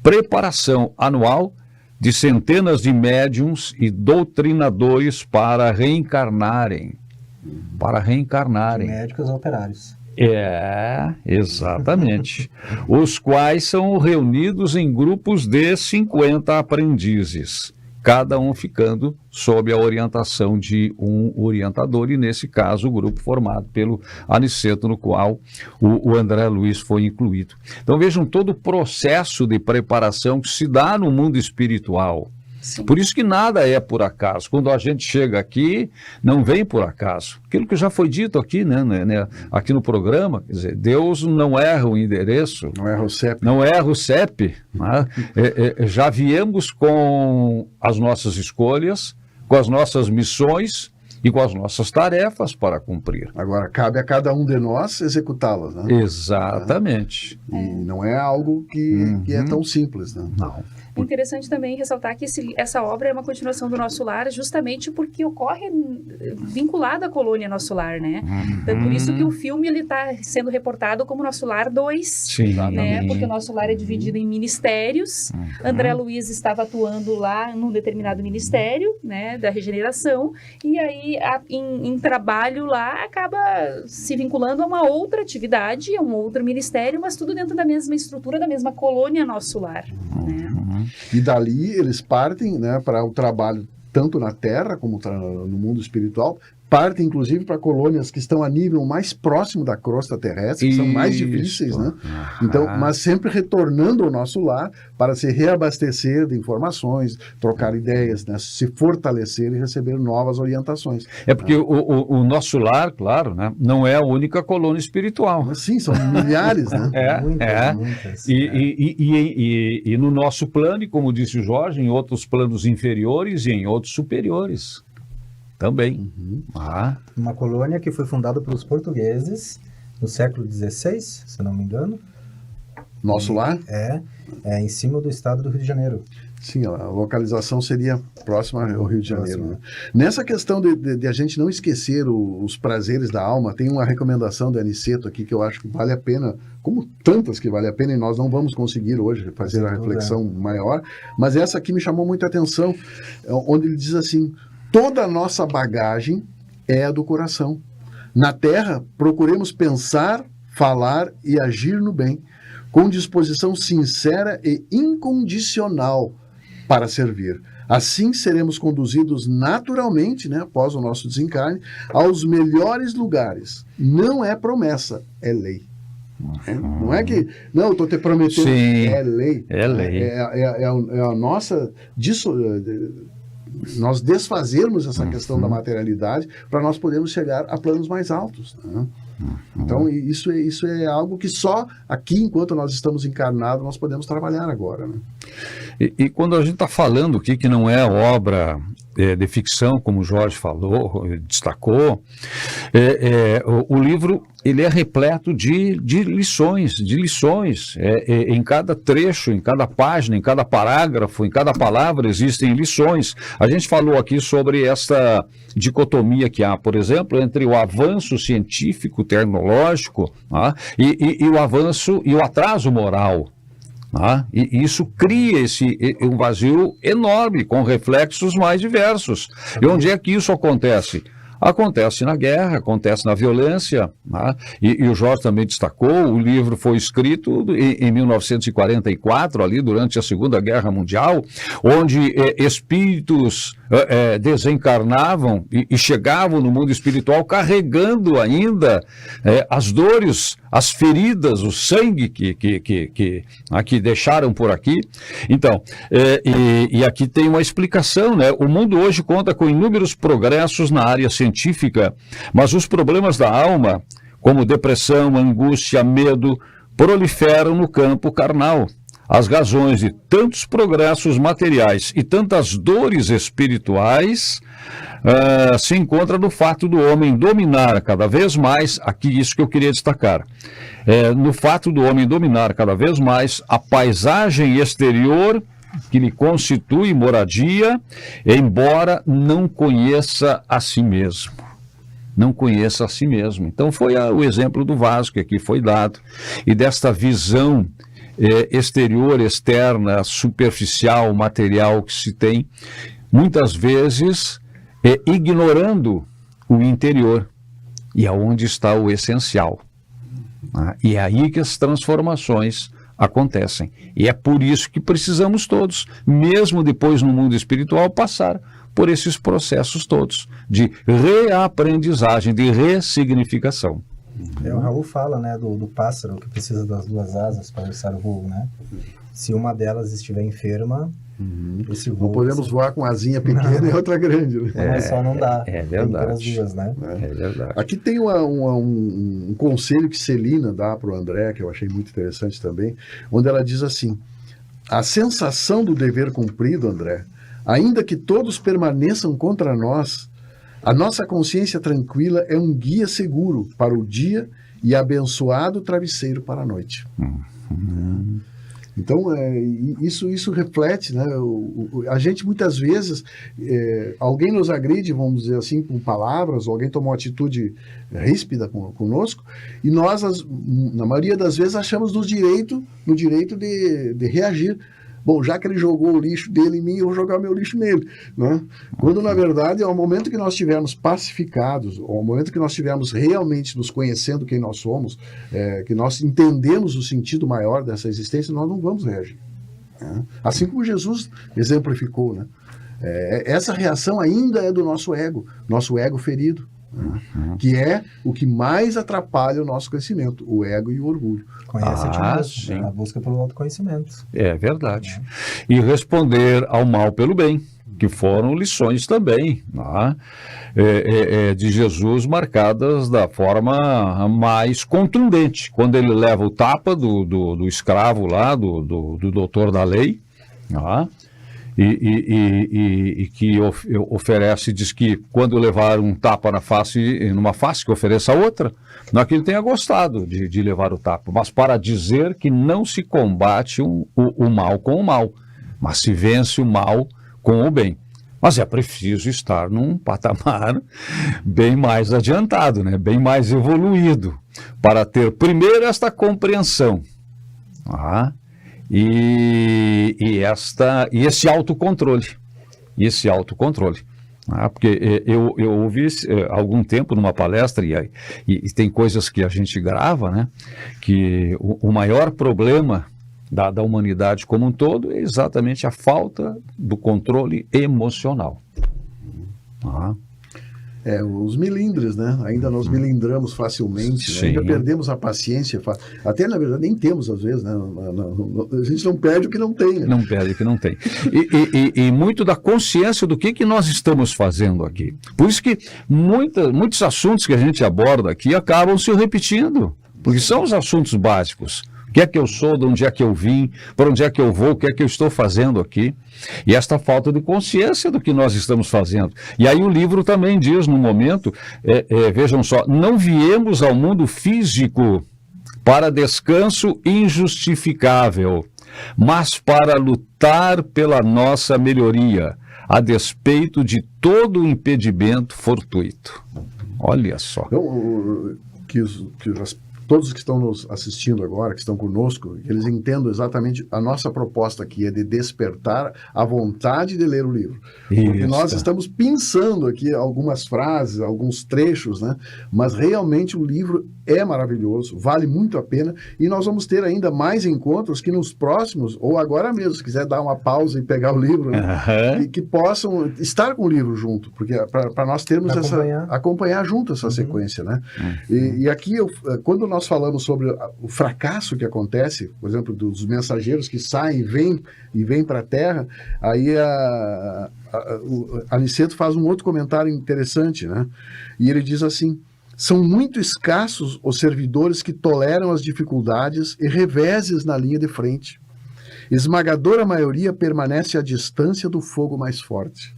Speaker 6: preparação anual de centenas de médiuns e doutrinadores para reencarnarem.
Speaker 5: Médicos operários.
Speaker 6: Exatamente. Os quais são reunidos em grupos de 50 aprendizes, cada um ficando sob a orientação de um orientador, e nesse caso o grupo formado pelo Aniceto, no qual o André Luiz foi incluído. Então vejam todo o processo de preparação que se dá no mundo espiritual.
Speaker 4: Sim.
Speaker 6: Por isso que nada é por acaso. Quando a gente chega aqui, não vem por acaso. Aquilo que já foi dito aqui, né, aqui no programa, quer dizer, Deus não erra o endereço.
Speaker 3: Não erra o CEP.
Speaker 6: Não erra o CEP. Né? Já viemos com as nossas escolhas, com as nossas missões e com as nossas tarefas para cumprir.
Speaker 3: Agora, cabe a cada um de nós executá-las, né?
Speaker 6: Exatamente.
Speaker 3: E não é algo que é tão simples, né?
Speaker 6: Não.
Speaker 4: É interessante também ressaltar que essa obra é uma continuação do Nosso Lar, justamente porque ocorre vinculado à colônia Nosso Lar, né? Então, por isso que o filme está sendo reportado como Nosso Lar 2,
Speaker 6: Sim.
Speaker 4: né? Porque o Nosso Lar é dividido em ministérios. André Luiz estava atuando lá num determinado ministério, né, da regeneração, e aí em trabalho lá acaba se vinculando a uma outra atividade, a um outro ministério, mas tudo dentro da mesma estrutura, da mesma colônia Nosso Lar, né?
Speaker 3: E dali eles partem, né, para o trabalho tanto na Terra como no mundo espiritual, partem inclusive para colônias que estão a nível mais próximo da crosta terrestre, que são mais difíceis, né? Então, mas sempre retornando ao nosso lar para se reabastecer de informações, trocar ideias, né, se fortalecer e receber novas orientações.
Speaker 6: É porque o Nosso Lar, claro, né, não é a única colônia espiritual.
Speaker 3: Mas, sim, são milhares, né?
Speaker 5: Muitas.
Speaker 6: E no nosso plano, e como disse o Jorge, em outros planos inferiores e em outros superiores também.
Speaker 5: Uma colônia que foi fundada pelos portugueses no século XVI, se não me engano.
Speaker 3: Nosso lar?
Speaker 5: É em cima do estado do Rio de Janeiro.
Speaker 3: Sim, a localização seria próxima ao Rio de Janeiro. Né? Nessa questão de a gente não esquecer os prazeres da alma, tem uma recomendação do Aniceto aqui que eu acho que vale a pena, como tantas que vale a pena, e nós não vamos conseguir hoje fazer a reflexão maior, mas essa aqui me chamou muita atenção, onde ele diz assim: toda a nossa bagagem é a do coração. Na Terra, procuremos pensar, falar e agir no bem, com disposição sincera e incondicional para servir. Assim seremos conduzidos naturalmente, né, após o nosso desencarne, aos melhores lugares. Não é promessa, é lei. Não é que, não, eu estou te prometendo,
Speaker 6: Sim,
Speaker 3: é lei.
Speaker 6: É lei.
Speaker 3: É a nossa... nós desfazermos essa questão da materialidade para nós podermos chegar a planos mais altos, né? Então isso é algo que só aqui, enquanto nós estamos encarnados, nós podemos trabalhar agora, né?
Speaker 6: E quando a gente está falando aqui que não é obra de ficção, como o Jorge falou, destacou, o livro ele é repleto de lições, em cada trecho, em cada página, em cada parágrafo, em cada palavra existem lições. A gente falou aqui sobre essa dicotomia que há, por exemplo, entre o avanço científico, tecnológico, e o avanço e o atraso moral. E isso cria um vazio enorme, com reflexos mais diversos. E onde é que isso acontece? Acontece na guerra, acontece na violência, e o Jorge também destacou, o livro foi escrito em 1944, ali durante a Segunda Guerra Mundial, onde espíritos desencarnavam e chegavam no mundo espiritual carregando ainda as dores, as feridas, o sangue que deixaram por aqui. Então, e aqui tem uma explicação, né? O mundo hoje conta com inúmeros progressos na área científica, mas os problemas da alma, como depressão, angústia, medo, proliferam no campo carnal. As razões de tantos progressos materiais e tantas dores espirituais se encontram no fato do homem dominar cada vez mais, aqui isso que eu queria destacar, no fato do homem dominar cada vez mais a paisagem exterior que lhe constitui moradia, embora não conheça a si mesmo. Não conheça a si mesmo. Então foi o exemplo do vaso que aqui foi dado, e desta visão exterior, externa, superficial, material que se tem, muitas vezes ignorando o interior, e aonde está o essencial. E é aí que as transformações acontecem. E é por isso que precisamos todos, mesmo depois no mundo espiritual, passar por esses processos todos de reaprendizagem, de ressignificação.
Speaker 5: O Raul fala, né, do pássaro que precisa das duas asas para alçar o voo, né? Se uma delas estiver enferma, esse voo...
Speaker 3: Não podemos voar com asinha pequena e outra grande. Né?
Speaker 5: Mas só não dá.
Speaker 6: É verdade.
Speaker 5: As duas, né?
Speaker 6: É verdade.
Speaker 3: Aqui tem um conselho que Celina dá para o André, que eu achei muito interessante também, onde ela diz assim: a sensação do dever cumprido, André, ainda que todos permaneçam contra nós, a nossa consciência tranquila é um guia seguro para o dia e abençoado travesseiro para a noite. Então, isso reflete, né? A gente muitas vezes, alguém nos agride, vamos dizer assim, com palavras, ou alguém toma uma atitude ríspida conosco, e nós, na maioria das vezes, achamos no direito de reagir. Bom, já que ele jogou o lixo dele em mim, eu vou jogar meu lixo nele. Né? Quando, na verdade, ao momento que nós estivermos pacificados, ao momento que nós estivermos realmente nos conhecendo quem nós somos, que nós entendemos o sentido maior dessa existência, nós não vamos reagir. Né? Assim como Jesus exemplificou. Né? Essa reação ainda é do nosso ego ferido. Que é o que mais atrapalha o nosso crescimento, o ego e o orgulho.
Speaker 5: Conhece a ti mesmo, a busca pelo autoconhecimento.
Speaker 6: É verdade. E responder ao mal pelo bem, que foram lições também de Jesus, marcadas da forma mais contundente. Quando ele leva o tapa do escravo lá, do doutor da lei, e que oferece, diz que quando levar um tapa numa face, que ofereça outra, não é que ele tenha gostado de levar o tapa, mas para dizer que não se combate o mal com o mal, mas se vence o mal com o bem. Mas é preciso estar num patamar bem mais adiantado, né? Bem mais evoluído, para ter primeiro esta compreensão, e esse autocontrole. Porque eu ouvi há algum tempo numa palestra, e tem coisas que a gente grava, né? Que o maior problema da humanidade como um todo é exatamente a falta do controle emocional.
Speaker 3: Os milindres, né? Ainda nós milindramos facilmente, né? Ainda perdemos a paciência. Até, na verdade, nem temos, às vezes, né? A gente não perde o que não tem. Né?
Speaker 6: Não perde o que não tem. E muito da consciência do que nós estamos fazendo aqui. Por isso que muitos assuntos que a gente aborda aqui acabam se repetindo, porque são os assuntos básicos. O que é que eu sou, de onde é que eu vim, para onde é que eu vou, o que é que eu estou fazendo aqui. E esta falta de consciência do que nós estamos fazendo. E aí o livro também diz, no momento, vejam só, não viemos ao mundo físico para descanso injustificável, mas para lutar pela nossa melhoria, a despeito de todo impedimento fortuito. Olha só.
Speaker 3: Então, todos que estão nos assistindo agora, que estão conosco, eles entendam exatamente a nossa proposta aqui, é de despertar a vontade de ler o livro. Porque nós estamos pensando aqui algumas frases, alguns trechos, né? Mas realmente o livro é maravilhoso, vale muito a pena, e nós vamos ter ainda mais encontros que nos próximos, ou agora mesmo, se quiser dar uma pausa e pegar o livro, né? que possam estar com o livro junto, porque para nós termos acompanhar junto essa sequência, né? E aqui, quando nós falamos sobre o fracasso que acontece, por exemplo, dos mensageiros que saem e vêm para a Terra, aí Aniceto faz um outro comentário interessante, né? E ele diz assim: são muito escassos os servidores que toleram as dificuldades e reveses na linha de frente. Esmagadora maioria permanece à distância do fogo mais forte.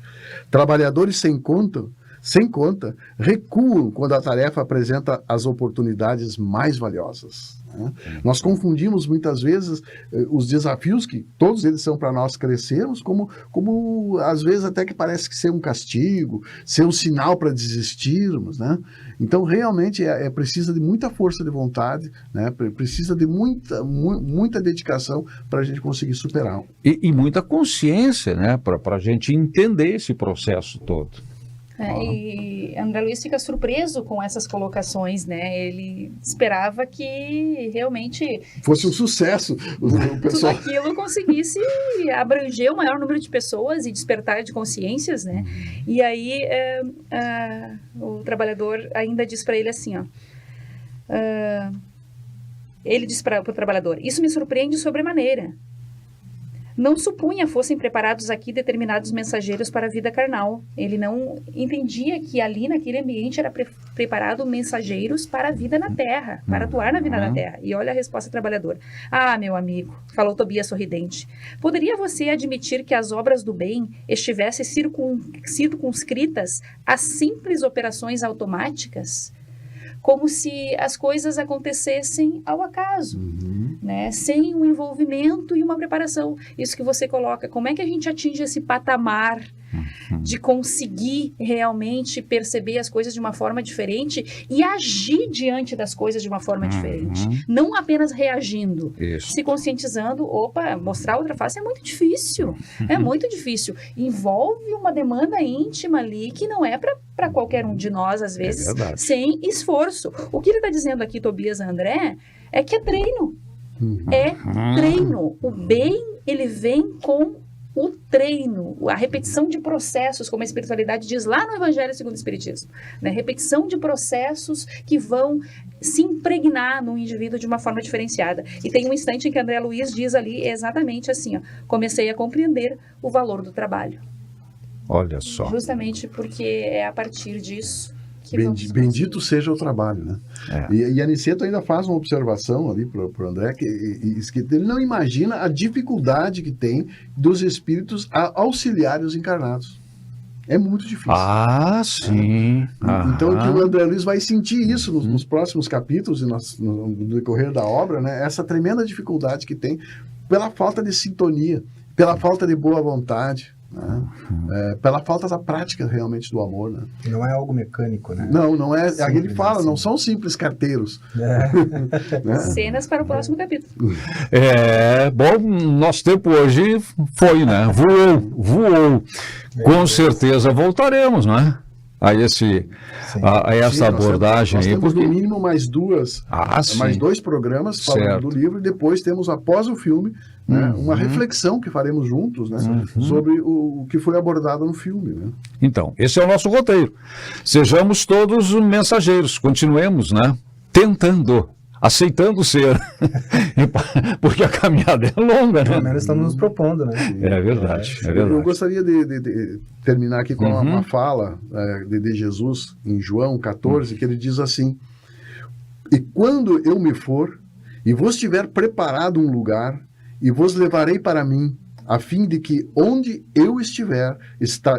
Speaker 3: Trabalhadores sem conta, recuam quando a tarefa apresenta as oportunidades mais valiosas. Né? Nós confundimos muitas vezes os desafios, que todos eles são para nós crescermos, como às vezes até que parece que ser um castigo, ser um sinal para desistirmos. Né? Então realmente precisa de muita força de vontade, né? Precisa de muita dedicação para a gente conseguir superar.
Speaker 6: E muita consciência, né? Para a gente entender esse processo todo.
Speaker 4: E André Luiz fica surpreso com essas colocações, né? Ele esperava que realmente
Speaker 3: fosse um sucesso, o pessoal,
Speaker 4: tudo aquilo conseguisse abranger o maior número de pessoas e despertar de consciências, né? E aí o trabalhador ainda diz para ele assim, ó, ele diz para o trabalhador: isso me surpreende sobremaneira. Não supunha fossem preparados aqui determinados mensageiros para a vida carnal. Ele não entendia que ali naquele ambiente era preparado mensageiros para a vida na terra, para atuar na vida na terra. E olha a resposta do trabalhador. Ah, meu amigo, falou Tobias sorridente, poderia você admitir que as obras do bem estivessem circunscritas a simples operações automáticas? Como se as coisas acontecessem ao acaso, né? Sem um envolvimento e uma preparação. Isso que você coloca, como é que a gente atinge esse patamar de conseguir realmente perceber as coisas de uma forma diferente e agir diante das coisas de uma forma diferente. Não apenas reagindo, se conscientizando. Opa, mostrar outra face é muito difícil, é muito difícil. Envolve uma demanda íntima ali que não é para qualquer um de nós, às vezes, sem esforço. O que ele está dizendo aqui, Tobias André, é que é treino. É treino. O bem, ele vem com o treino, a repetição de processos, como a espiritualidade diz lá no Evangelho segundo o Espiritismo, né? Repetição de processos que vão se impregnar no indivíduo de uma forma diferenciada. E tem um instante em que André Luiz diz ali exatamente assim, ó, comecei a compreender o valor do trabalho.
Speaker 6: Olha só.
Speaker 4: Justamente porque é a partir disso que
Speaker 3: bendito seja o trabalho, né? E Aniceto ainda faz uma observação ali para o André, que ele não imagina a dificuldade que tem dos espíritos a auxiliar os encarnados. É muito difícil.
Speaker 6: Ah, sim.
Speaker 3: Então que o André Luiz vai sentir isso nos próximos capítulos e no decorrer da obra, né? Essa tremenda dificuldade que tem pela falta de sintonia, pela falta de boa vontade. Pela falta da prática realmente do amor, né?
Speaker 5: Não é algo mecânico, né?
Speaker 3: Não é. Simples, ele fala, assim. Não são simples carteiros.
Speaker 4: Né? Cenas para o próximo capítulo.
Speaker 6: Bom, nosso tempo hoje foi, né? Voou. Com certeza voltaremos, né? A essa abordagem
Speaker 3: nós
Speaker 6: aí.
Speaker 3: Temos no mínimo mais mais 2 programas falando do livro, e depois temos, após o filme, né, uma reflexão que faremos juntos, né, sobre o que foi abordado no filme. Né?
Speaker 6: Então, esse é o nosso roteiro. Sejamos todos mensageiros, continuemos, né, tentando, aceitando ser, porque a caminhada é longa, né?
Speaker 5: Pelo menos estamos nos propondo, né?
Speaker 6: É verdade, é verdade.
Speaker 3: Eu gostaria de terminar aqui com uma fala de Jesus em João 14, que ele diz assim: e quando eu me for, E vos tiver preparado um lugar, e vos levarei para mim, a fim de que onde eu estiver,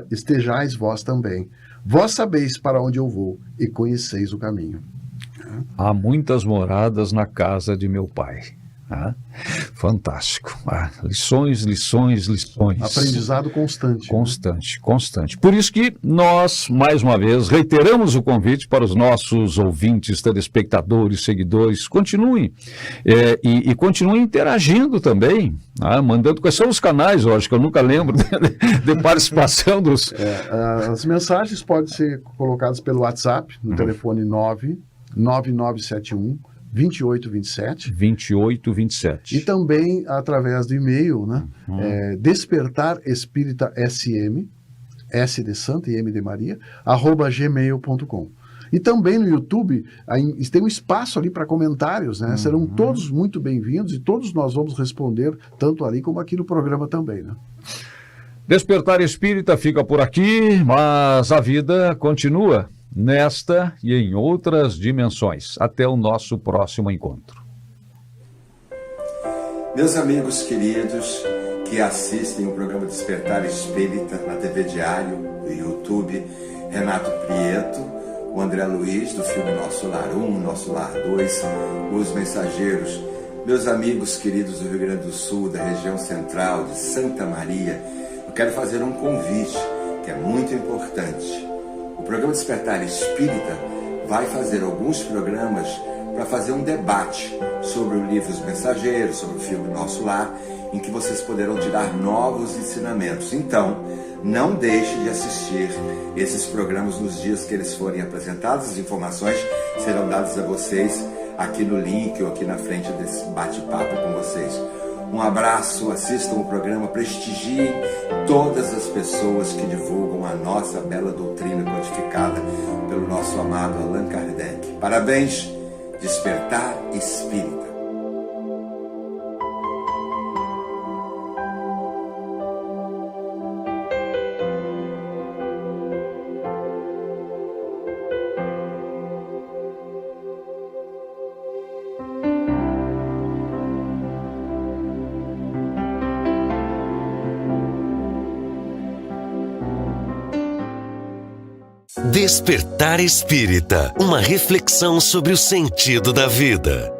Speaker 3: estejais vós também. Vós sabeis para onde eu vou, e conheceis o caminho.
Speaker 6: Há muitas moradas na casa de meu pai. Fantástico. Lições, lições, lições.
Speaker 3: Aprendizado constante.
Speaker 6: Constante. Por isso que nós, mais uma vez, reiteramos o convite para os nossos ouvintes, telespectadores, seguidores. Continuem. E continuem interagindo também. Mandando quais são os canais, hoje, que eu nunca lembro de participação dos...
Speaker 3: As mensagens podem ser colocadas pelo WhatsApp, no telefone 99971 2827. E também através do e-mail, né? Despertar Espírita SM, S de Santa e M de Maria, @gmail.com. E também no YouTube tem um espaço ali para comentários, né? Serão todos muito bem-vindos e todos nós vamos responder, tanto ali como aqui no programa também, né?
Speaker 6: Despertar Espírita fica por aqui, mas a vida continua nesta e em outras dimensões. Até o nosso próximo encontro.
Speaker 10: Meus amigos queridos que assistem o programa Despertar Espírita na TV Diário, no YouTube, Renato Prieto, o André Luiz do filme Nosso Lar 1, Nosso Lar 2, os mensageiros, meus amigos queridos do Rio Grande do Sul, da região central, de Santa Maria, eu quero fazer um convite que é muito importante. O programa Despertar Espírita vai fazer alguns programas para fazer um debate sobre o livro Os Mensageiros, sobre o filme Nosso Lar, em que vocês poderão tirar novos ensinamentos. Então, não deixe de assistir esses programas nos dias que eles forem apresentados. As informações serão dadas a vocês aqui no link ou aqui na frente desse bate-papo com vocês. Um abraço, assistam o programa, prestigiem todas as pessoas que divulgam a nossa bela doutrina codificada pelo nosso amado Allan Kardec. Parabéns, Despertar Espírita.
Speaker 1: Despertar Espírita, uma reflexão sobre o sentido da vida.